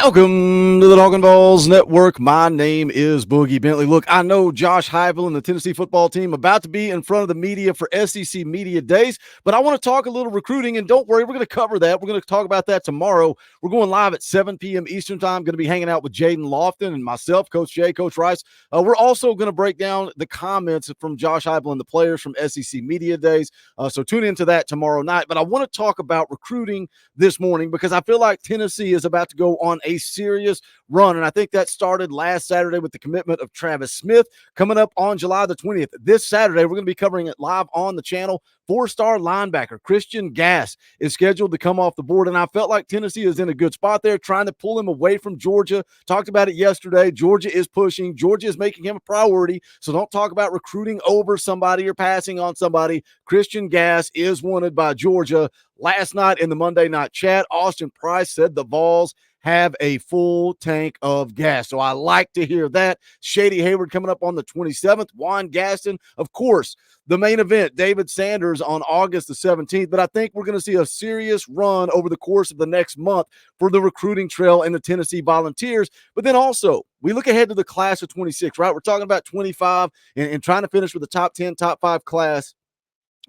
Welcome to the Talkin VAWLS Network. My name is Boogie Bentley. Look, I know Josh Heupel and the Tennessee football team about to be in front of the media for SEC Media Days, but I want to talk a little recruiting, and don't worry, we're going to cover that. We're going to talk about that tomorrow. We're going live at 7 p.m. Eastern Time. Going to be hanging out with Jaden Lofton and myself, Coach Jay, Coach Rice. We're also going to break down the comments from Josh Heupel and the players from SEC Media Days, so tune into that tomorrow night. But I want to talk about recruiting this morning because I feel like Tennessee is about to go on a serious run, and I think that started last Saturday with the commitment of Travis Smith coming up on July the 20th. This Saturday, we're going to be covering it live on the channel. Four-star linebacker Christian Gass is scheduled to come off the board, and I felt like Tennessee is in a good spot there, trying to pull him away from Georgia. Talked about it yesterday. Georgia is pushing. Georgia is making him a priority, so don't talk about recruiting over somebody or passing on somebody. Christian Gass is wanted by Georgia. Last night in the Monday Night Chat, Austin Price said the Vols have a full tank of gas. So I like to hear that. Shady Hayward coming up on the 27th. Juan Gaston, of course, the main event, David Sanders on August the 17th. But I think we're going to see a serious run over the course of the next month for the recruiting trail and the Tennessee Volunteers. But then also, we look ahead to the class of 26, right? We're talking about 25 and trying to finish with the top 10, top 5 class.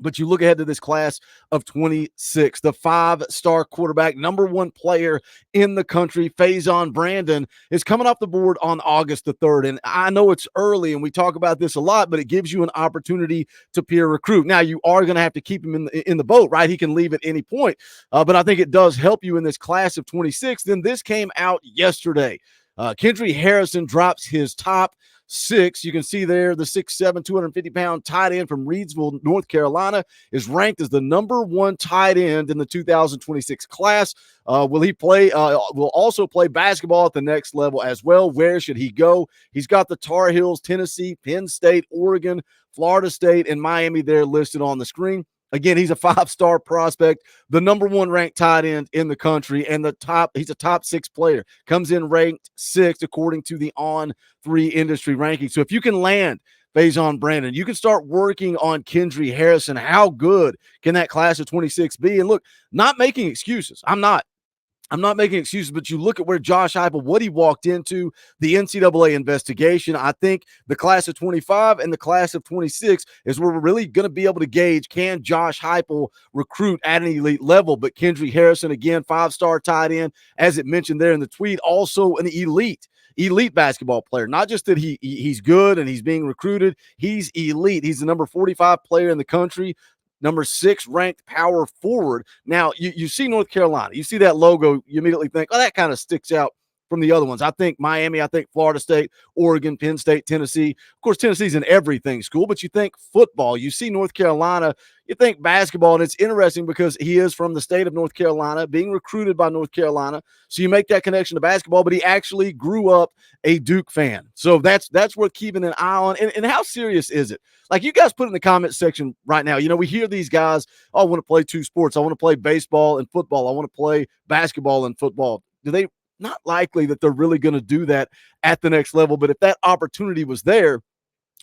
But you look ahead to this class of 26, the 5-star quarterback, number 1 player in the country, Faison Brandon, is coming off the board on August the 3rd. And I know it's early, and we talk about this a lot, but it gives you an opportunity to peer recruit. Now, you are going to have to keep him in the boat, right? He can leave at any point. But I think it does help you in this class of 26. Then this came out yesterday. Kendry Harrison drops his top 6. You can see there the 6'7", 250-pound tight end from Reidsville, North Carolina, is ranked as the number 1 tight end in the 2026 class. Will he play? Will also play basketball at the next level as well. Where should he go? He's got the Tar Heels, Tennessee, Penn State, Oregon, Florida State, and Miami there listed on the screen. Again, he's a 5-star prospect, the number 1 ranked tight end in the country, and he's a top 6 player. Comes in ranked 6th according to the On3 industry ranking. So if you can land Faison Brandon, you can start working on Kendry Harrison. How good can that class of 26 be? And look, not making excuses. I'm not making excuses, but you look at where Josh Heupel, what he walked into, the NCAA investigation. I think the class of 25 and the class of 26 is where we're really going to be able to gauge, can Josh Heupel recruit at an elite level? But Kendry Harrison, again, 5-star tight end, as it mentioned there in the tweet, also an elite basketball player. Not just that he's good and he's being recruited, he's elite. He's the number 45 player in the country, number 6 ranked power forward. Now, you see North Carolina. You see that logo, you immediately think, oh, that kind of sticks out from the other ones. I think Miami, I think Florida State, Oregon, Penn State, Tennessee. Of course, Tennessee's an everything school, but you think football. You see North Carolina, you think basketball, and it's interesting because he is from the state of North Carolina, being recruited by North Carolina. So you make that connection to basketball, but he actually grew up a Duke fan. So that's worth keeping an eye on. And how serious is it? Like, you guys put in the comment section right now, we hear these guys, oh, I want to play 2 sports. I want to play baseball and football. I want to play basketball and football. Not likely that they're really going to do that at the next level. But if that opportunity was there,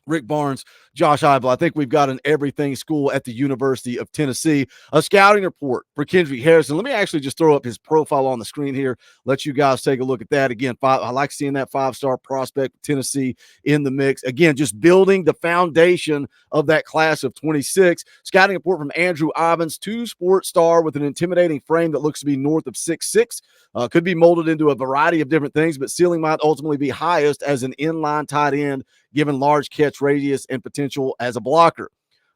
Rick Barnes, Josh Heupel, I think we've got an everything school at the University of Tennessee. A scouting report for Kendry Harrison. Let me actually just throw up his profile on the screen here. Let you guys take a look at that. Again, I like seeing that 5-star prospect, Tennessee, in the mix. Again, just building the foundation of that class of 26. Scouting report from Andrew Ivins, 2-sport star with an intimidating frame that looks to be north of 6'6". Could be molded into a variety of different things, but ceiling might ultimately be highest as an inline tight end, given large catch radius and potential as a blocker.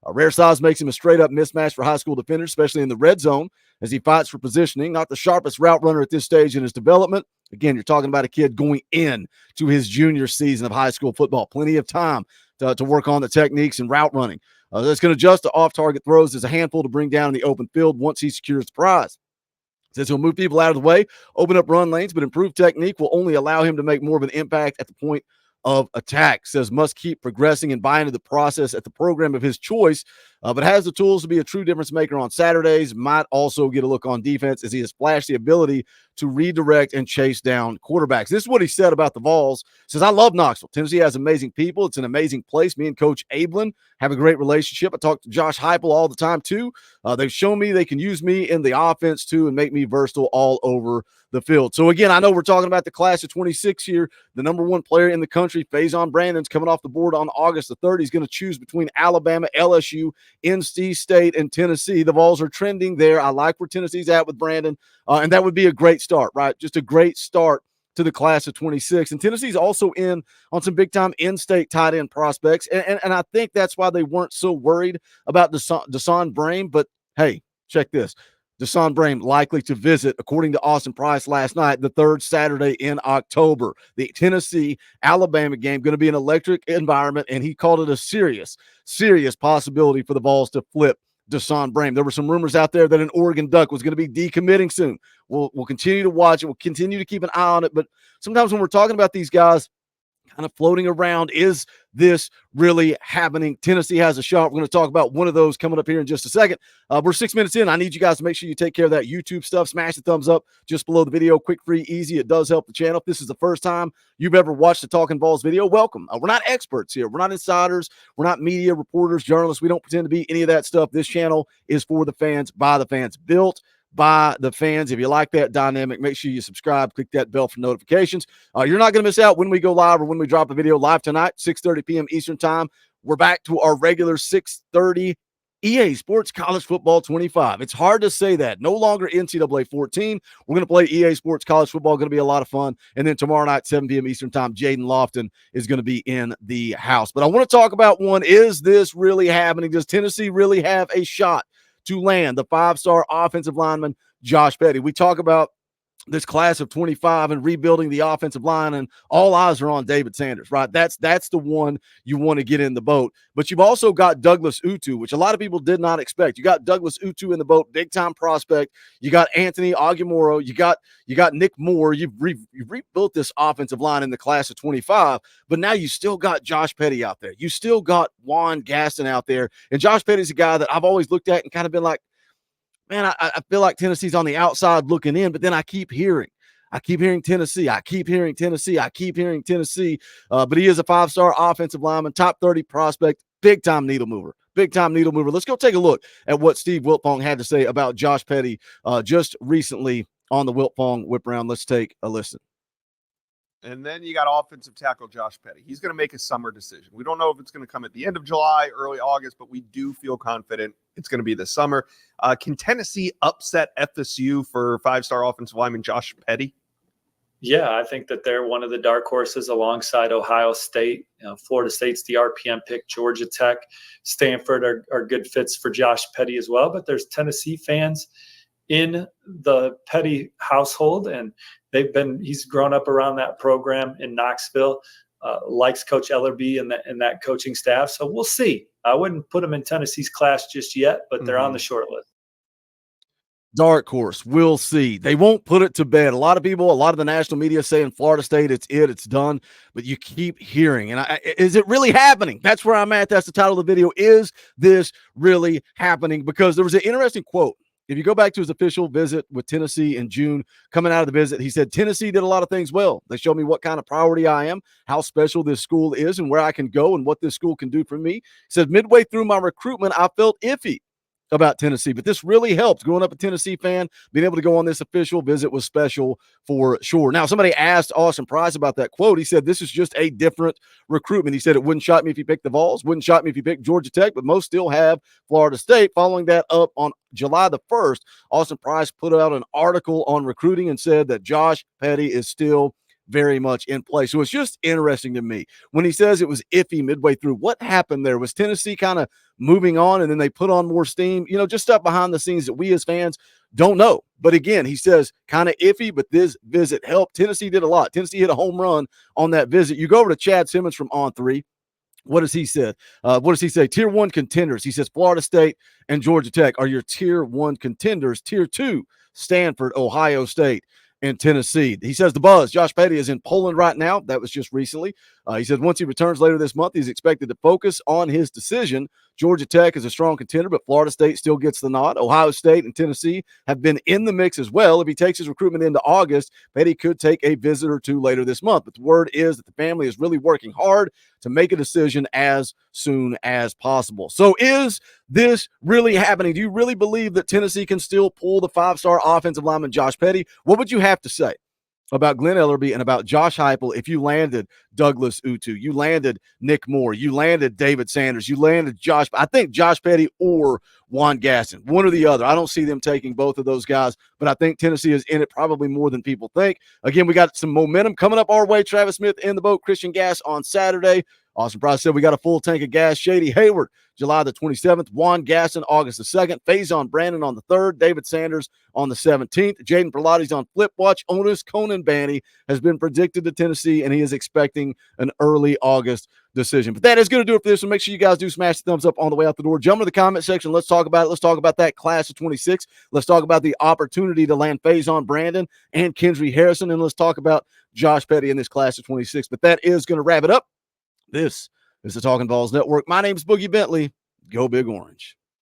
A rare size makes him a straight-up mismatch for high school defenders, especially in the red zone, as he fights for positioning. Not the sharpest route runner at this stage in his development. Again, you're talking about a kid going in to his junior season of high school football. Plenty of time to work on the techniques and route running. That's going to adjust to off-target throws. There's a handful to bring down in the open field once he secures the prize. Says he'll move people out of the way, open up run lanes, but improved technique will only allow him to make more of an impact at the point of attack. Says must keep progressing and buy into the process at the program of his choice, but has the tools to be a true difference maker on Saturdays. Might also get a look on defense as he has flashed the ability to redirect and chase down quarterbacks. This is what he said about the Vols. He says, I love Knoxville. Tennessee has amazing people. It's an amazing place. Me and Coach Ablin have a great relationship. I talk to Josh Heupel all the time too. They've shown me they can use me in the offense too and make me versatile all over the field. So again, I know we're talking about the class of 26 here. The number one player in the country, Faison Brandon's coming off the board on August the 3rd. He's going to choose between Alabama, LSU, NC State, and Tennessee. The Vols are trending there. I like where Tennessee's at with Brandon, and that would be a great start, right? Just a great start to the class of 26. And Tennessee's also in on some big-time in-state tight end prospects, and I think that's why they weren't so worried about Deson Brame. But, hey, check this. Deson Brame likely to visit, according to Austin Price last night, the third Saturday in October. The Tennessee-Alabama game going to be an electric environment, and he called it a serious possibility for the Vols to flip Deson Brame. There were some rumors out there that an Oregon Duck was going to be decommitting soon. We'll continue to watch it. We'll continue to keep an eye on it. But sometimes when we're talking about these guys kind of floating around, is this really happening? Tennessee has a shot. We're going to talk about one of those coming up here in just a second. We're 6 minutes in. I need you guys to make sure you take care of that YouTube stuff. Smash the thumbs up just below the video. Quick, free, easy. It does help the channel. If this is the first time you've ever watched the Talkin VAWLS video, welcome. We're not experts here. We're not insiders. We're not media reporters, journalists. We don't pretend to be any of that stuff. This channel is for the fans, by the fans, built by the fans. If you like that dynamic, make sure you subscribe, click that bell for notifications. You're not going to miss out when we go live or when we drop a video live tonight, 6:30 p.m. Eastern time. We're back to our regular 6:30 EA Sports College Football 25. It's hard to say that. No longer NCAA 14. We're going to play EA Sports College Football. Going to be a lot of fun. And then tomorrow night, 7 p.m. Eastern time, Jaden Lofton is going to be in the house. But I want to talk about one. Is this really happening? Does Tennessee really have a shot to land the five-star offensive lineman, Josh Petty? We talk about this class of 25 and rebuilding the offensive line, and all eyes are on David Sanders, right? That's the one you want to get in the boat. But you've also got Douglas Utu, which a lot of people did not expect. You got Douglas Utu in the boat, big-time prospect. You got Anthony Aguimoro. You got Nick Moore. You've rebuilt this offensive line in the class of 25, but now you still got Josh Petty out there. You still got Juan Gaston out there, and Josh Petty's a guy that I've always looked at and kind of been like, man, I feel like Tennessee's on the outside looking in, but then I keep hearing Tennessee. I keep hearing Tennessee. But he is a five-star offensive lineman, top 30 prospect, big-time needle mover. Let's go take a look at what Steve Wiltfong had to say about Josh Petty just recently on the Wiltfong Whip Round. Let's take a listen. And then you got offensive tackle Josh Petty. He's going to make a summer decision. We don't know if it's going to come at the end of July, early August, but we do feel confident it's going to be this summer. Can Tennessee upset FSU for five-star offensive lineman Josh Petty? Yeah, I think that they're one of the dark horses alongside Ohio State. Florida State's the RPM pick. Georgia Tech, Stanford are good fits for Josh Petty as well. But there's Tennessee fans in the Petty household, and he's grown up around that program in Knoxville, likes Coach Ellerby and that coaching staff. So we'll see. I wouldn't put him in Tennessee's class just yet, but they're on the short list. Dark horse. We'll see. They won't put it to bed. A lot of the national media saying Florida State, it's done, but you keep hearing. And is it really happening? That's where I'm at. That's the title of the video. Is this really happening? Because there was an interesting quote. If you go back to his official visit with Tennessee in June, coming out of the visit, he said, Tennessee did a lot of things well. They showed me what kind of priority I am, how special this school is, and where I can go and what this school can do for me. He said, midway through my recruitment, I felt iffy about Tennessee, but this really helped. Growing up a Tennessee fan, being able to go on this official visit was special for sure. Now, somebody asked Austin Price about that quote. He said, this is just a different recruitment. He said, it wouldn't shock me if you picked the Vols, wouldn't shock me if you picked Georgia Tech, but most still have Florida State. Following that up on July the 1st, Austin Price put out an article on recruiting and said that Josh Petty is still very much in play. So it's just interesting to me when he says it was iffy midway through. What happened there? Was Tennessee kind of moving on and then they put on more steam? Just stuff behind the scenes that we as fans don't know. But again, he says kind of iffy, but this visit helped. Tennessee did a lot. Tennessee hit a home run on that visit. You go over to Chad Simmons from On3. What does he say? Tier 1 contenders. He says Florida State and Georgia Tech are your Tier 1 contenders. Tier 2, Stanford, Ohio State, and Tennessee. He says the buzz. Josh Petty is in Poland right now. That was just recently. He said once he returns later this month, he's expected to focus on his decision Georgia Tech is a strong contender, but Florida State still gets the nod. Ohio State and Tennessee have been in the mix as well. If he takes his recruitment into August, Petty could take a visit or two later this month. But the word is that the family is really working hard to make a decision as soon as possible. So is this really happening? Do you really believe that Tennessee can still pull the 5-star offensive lineman Josh Petty? What would you have to say about Glenn Ellerbe and about Josh Heupel if you landed Douglas Utu, you landed Nick Moore, you landed David Sanders, you landed Josh? I think Josh Petty or Juan Gaston, one or the other. I don't see them taking both of those guys, but I think Tennessee is in it probably more than people think. Again, we got some momentum coming up our way. Travis Smith in the boat, Christian Gas on Saturday. Austin Price said we got a full tank of gas. Shady Hayward, July the 27th. Juan Gaston, August the 2nd. Faison Brandon on the 3rd. David Sanders on the 17th. Jaden Perlotti's on Flip Watch. Onus Conan Banny has been predicted to Tennessee, and he is expecting an early August decision. But that is going to do it for this one. Make sure you guys do smash the thumbs up on the way out the door. Jump into the comment section. Let's talk about it. Let's talk about that class of 26. Let's talk about the opportunity to land Faison Brandon and Kendry Harrison, and let's talk about Josh Petty in this class of 26. But that is going to wrap it up. This is the Talkin VAWLS Network. My name is Boogie Bentley. Go Big Orange.